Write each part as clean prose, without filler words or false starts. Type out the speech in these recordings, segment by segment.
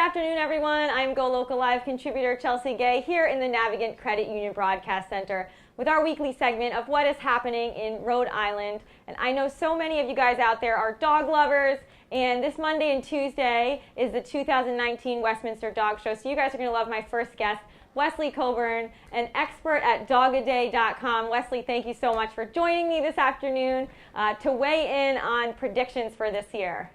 afternoon, everyone. I'm Go Local Live contributor Chelsea Gay here in the Navigant Credit Union Broadcast Center with our weekly segment of what is happening in Rhode Island. And I know so many of you guys out there are dog lovers, and this Monday and Tuesday is the 2019 Westminster Dog Show. So you guys are going to love my first guest, Wesley Coburn, an expert at dogaday.com. Wesley, thank you so much for joining me this afternoon to weigh in on predictions for this year.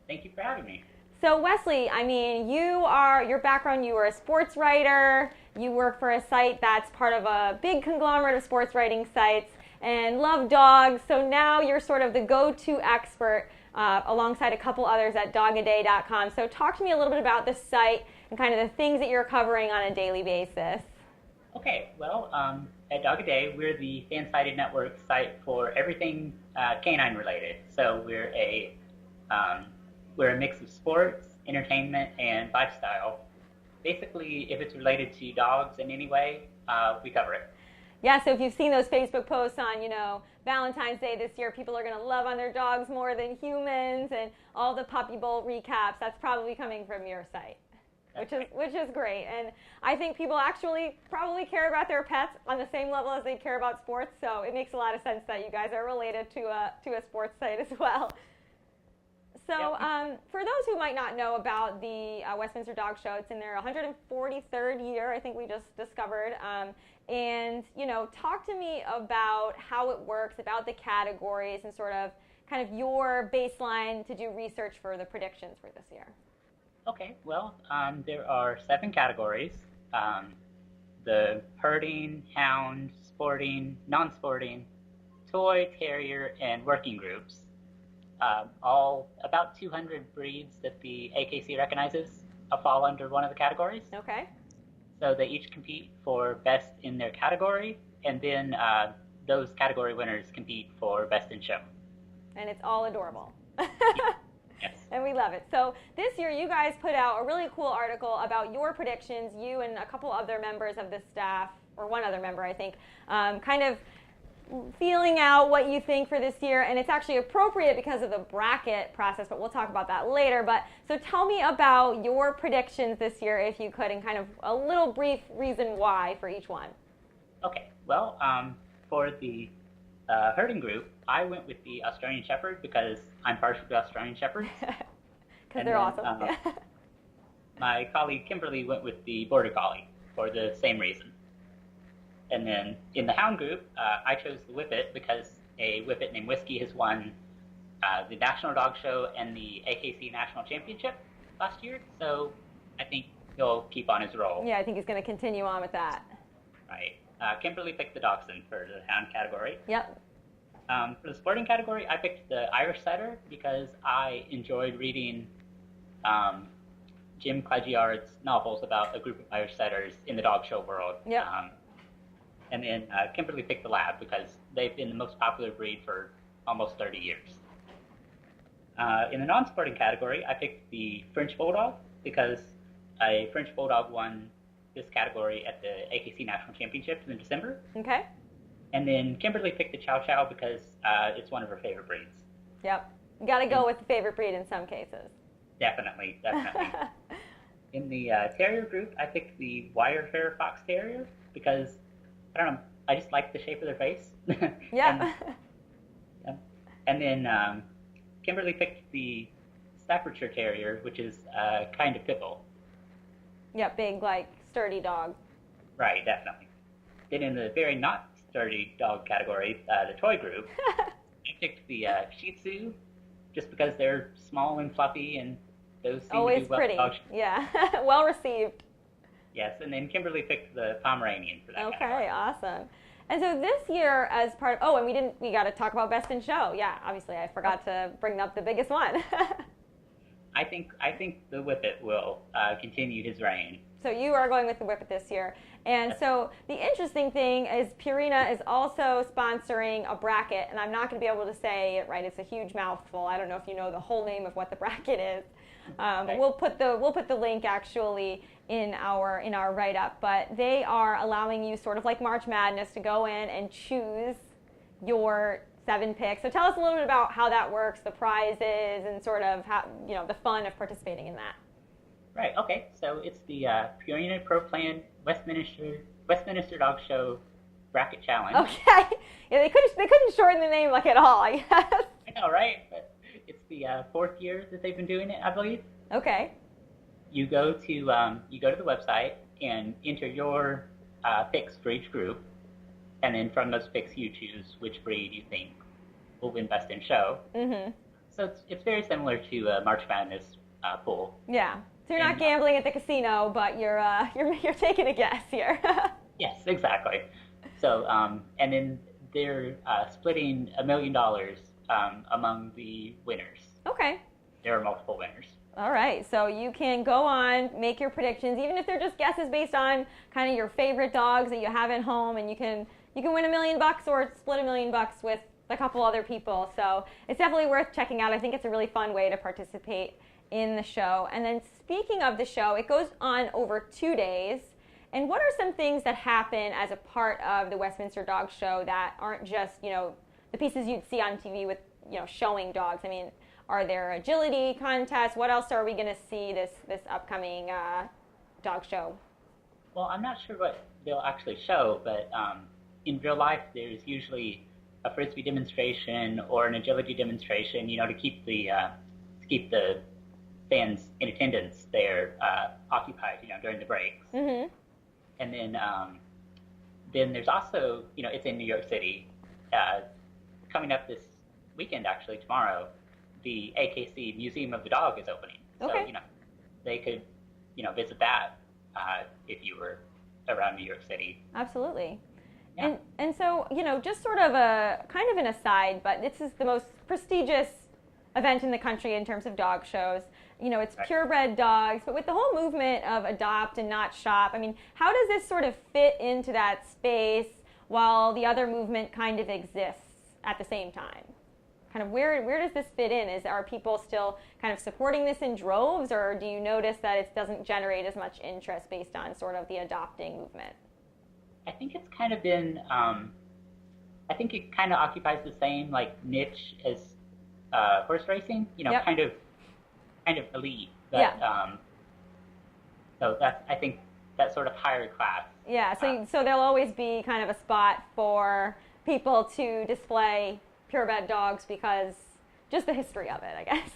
Thank you for having me. So Wesley, I mean, your background, you were a sports writer, you work for a site that's part of a big conglomerate of sports writing sites, and love dogs, so now you're sort of the go-to expert alongside a couple others at dogaday.com. So talk to me a little bit about this site and kind of the things that you're covering on a daily basis. Okay, well, at Dogaday, we're the fan-sided network site for everything canine related. So we're a mix of sports, entertainment, and lifestyle. Basically, if it's related to dogs in any way, we cover it. Yeah, so if you've seen those Facebook posts on, Valentine's Day this year, people are going to love on their dogs more than humans, and all the Puppy Bowl recaps, that's probably coming from your site, which is great. And I think people actually probably care about their pets on the same level as they care about sports, so it makes a lot of sense that you guys are related to a sports site as well. So for those who might not know about the Westminster Dog Show, it's in their 143rd year, I think we just discovered. And, talk to me about how it works, about the categories, and sort of kind of your baseline to do research for the predictions for this year. Okay, well, there are 7 categories. The herding, hound, sporting, non-sporting, toy, terrier, and working groups. All about 200 breeds that the AKC recognizes fall under one of the categories. Okay. So they each compete for best in their category, and then those category winners compete for best in show. And it's all adorable. Yes. And we love it. So this year you guys put out a really cool article about your predictions, you and a couple other members of the staff, or one other member I think, kind of feeling out what you think for this year, and it's actually appropriate because of the bracket process, but we'll talk about that later. But so tell me about your predictions this year, if you could, and kind of a little brief reason why for each one. Okay, well, for the herding group, I went with the Australian Shepherd because I'm partial to Australian Shepherds. Because they're awesome. My colleague Kimberly went with the Border Collie for the same reason. And then in the hound group, I chose the Whippet because a Whippet named Whiskey has won the National Dog Show and the AKC National Championship last year. So I think he'll keep on his roll. Yeah, I think he's going to continue on with that. Right. Kimberly picked the Dachshund for the hound category. Yep. For the sporting category, I picked the Irish Setter because I enjoyed reading Jim Cleggiard's novels about a group of Irish Setters in the dog show world. Yep. And then Kimberly picked the Lab because they've been the most popular breed for almost 30 years. In the non-sporting category, I picked the French Bulldog because a French Bulldog won this category at the AKC National Championships in December. Okay. And then Kimberly picked the Chow Chow because it's one of her favorite breeds. Yep. You got to go with the favorite breed in some cases. Definitely. In the terrier group, I picked the Wire Hair Fox Terrier because I don't know, I just like the shape of their face. Yeah. And then Kimberly picked the Staffordshire Terrier, which is kind of pit bull. Yeah, big, sturdy dog. Right, definitely. Then in the very not sturdy dog category, the toy group, I picked the Shih Tzu, just because they're small and fluffy, and those seem always to do well pretty. dog. Yeah, well received. Yes, and then Kimberly picked the Pomeranian for that category. Okay, awesome. And so this year, as part of, we got to talk about Best in Show. Yeah, obviously, I forgot to bring up the biggest one. I think the Whippet will continue his reign. So you are going with the Whippet this year. And so the interesting thing is Purina is also sponsoring a bracket, and I'm not going to be able to say it right. It's a huge mouthful. I don't know if you know the whole name of what the bracket is. But we'll put the link actually in our write-up. But they are allowing you, sort of like March Madness, to go in and choose your 7 picks. So tell us a little bit about how that works, the prizes, and sort of how, the fun of participating in that. Right. Okay. So it's the Purina Pro Plan Westminster Dog Show Bracket Challenge. Okay. Yeah, they couldn't shorten the name like at all, I guess. I know, right? But it's the fourth year that they've been doing it, I believe. Okay. You go to the website and enter your picks for each group, and then from those picks you choose which breed you think will win best in show. Mhm. So it's very similar to a March Madness pool. Yeah. So you're not gambling at the casino, but you're taking a guess here. Yes, exactly. So and then they're splitting $1 million among the winners. Okay. There are multiple winners. All right, so you can go on, make your predictions, even if they're just guesses based on kind of your favorite dogs that you have at home, and you can win $1 million or split $1 million with a couple other people. So it's definitely worth checking out. I think it's a really fun way to participate in the show. And then speaking of the show, it goes on over 2 days. And what are some things that happen as a part of the Westminster Dog Show that aren't just, the pieces you'd see on TV with, showing dogs? I mean, are there agility contests? What else are we going to see this upcoming dog show? Well, I'm not sure what they'll actually show, but in real life, there's usually a frisbee demonstration or an agility demonstration, to keep the fans in attendance there occupied, during the breaks. Mm-hmm. And then there's also, it's in New York City. Coming up this weekend, actually tomorrow, the AKC Museum of the Dog is opening. Okay. So, they could, visit that if you were around New York City. Absolutely. Yeah. And so, just sort of a kind of an aside, but this is the most prestigious event in the country in terms of dog shows. It's Right. purebred dogs, but with the whole movement of adopt and not shop, I mean, how does this sort of fit into that space while the other movement kind of exists at the same time? Kind of where does this fit in? Are people still kind of supporting this in droves, or do you notice that it doesn't generate as much interest based on sort of the adopting movement? I think it's kind of been, I think it kind of occupies the same niche as horse racing, Yep. kind of elite, but Yeah. So I think that's sort of higher class. Yeah, so there'll always be kind of a spot for people to display purebred dogs because just the history of it, I guess.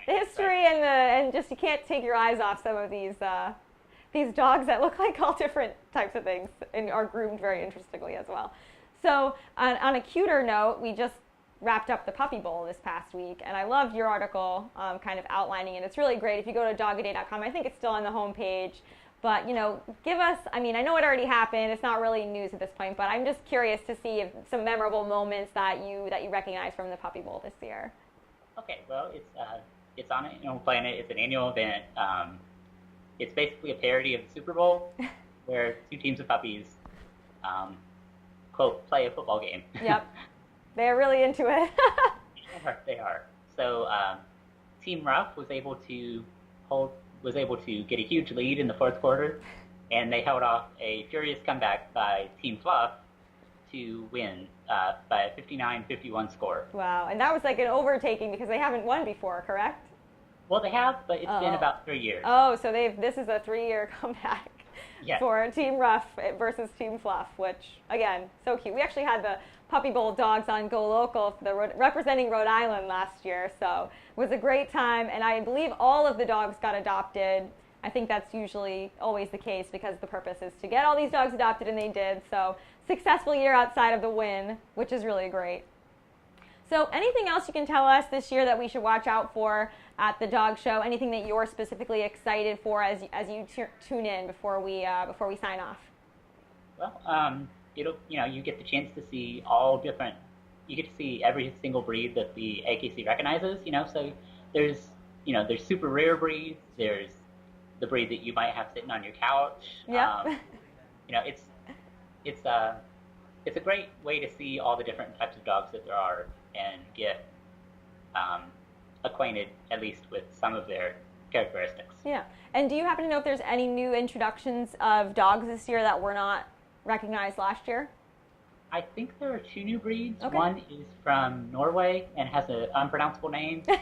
The history and just you can't take your eyes off some of these dogs that look like all different types of things and are groomed very interestingly as well. So on a cuter note, we just wrapped up the Puppy Bowl this past week, and I loved your article kind of outlining it. It's really great. If you go to dogaday.com, I think it's still on the homepage. But, give us, I mean, I know it already happened. It's not really news at this point, but I'm just curious to see if some memorable moments that you recognize from the Puppy Bowl this year. Okay, well, it's on Animal Planet. It's an annual event. It's basically a parody of the Super Bowl where two teams of puppies, quote, play a football game. Yep. They're really into it. They are. So Team Rough was able to get a huge lead in the fourth quarter, and they held off a furious comeback by Team Fluff to win by a 59-51 score. Wow, and that was like an overtaking because they haven't won before, correct? Well, they have, but it's been about 3 years. Oh, so this is a 3-year comeback. Yes. For Team Rough versus Team Fluff, which, again, so cute. We actually had the Puppy Bowl dogs on Go Local, representing Rhode Island last year, so it was a great time, and I believe all of the dogs got adopted. I think that's usually always the case because the purpose is to get all these dogs adopted, and they did, so successful year outside of the win, which is really great. So anything else you can tell us this year that we should watch out for at the dog show? Anything that you're specifically excited for as you tune in before we sign off? Well, you get the chance to see you get to see every single breed that the AKC recognizes, so there's super rare breeds, there's the breed that you might have sitting on your couch. Yeah. It's a great way to see all the different types of dogs that there are and get acquainted at least with some of their characteristics. Yeah. And do you happen to know if there's any new introductions of dogs this year that were not recognized last year? I think there are 2 new breeds. Okay. One is from Norway and has an unpronounceable name. Yep.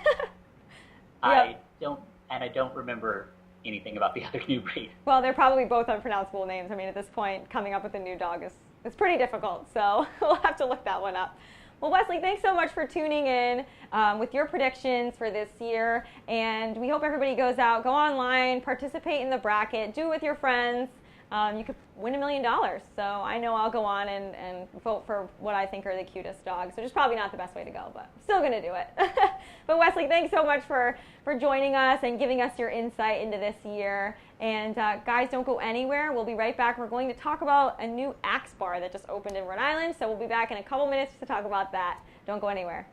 I don't remember anything about the other new breed. Well, they're probably both unpronounceable names. I mean, at this point, coming up with a new dog is pretty difficult, so we'll have to look that one up. Well, Wesley, thanks so much for tuning in with your predictions for this year, and we hope everybody goes out, go online, participate in the bracket, do it with your friends. You could win $1 million. So I know I'll go on and vote for what I think are the cutest dogs, which is probably not the best way to go, but I'm still going to do it. But Wesley, thanks so much for joining us and giving us your insight into this year. And guys, don't go anywhere. We'll be right back. We're going to talk about a new Axe bar that just opened in Rhode Island. So we'll be back in a couple minutes to talk about that. Don't go anywhere.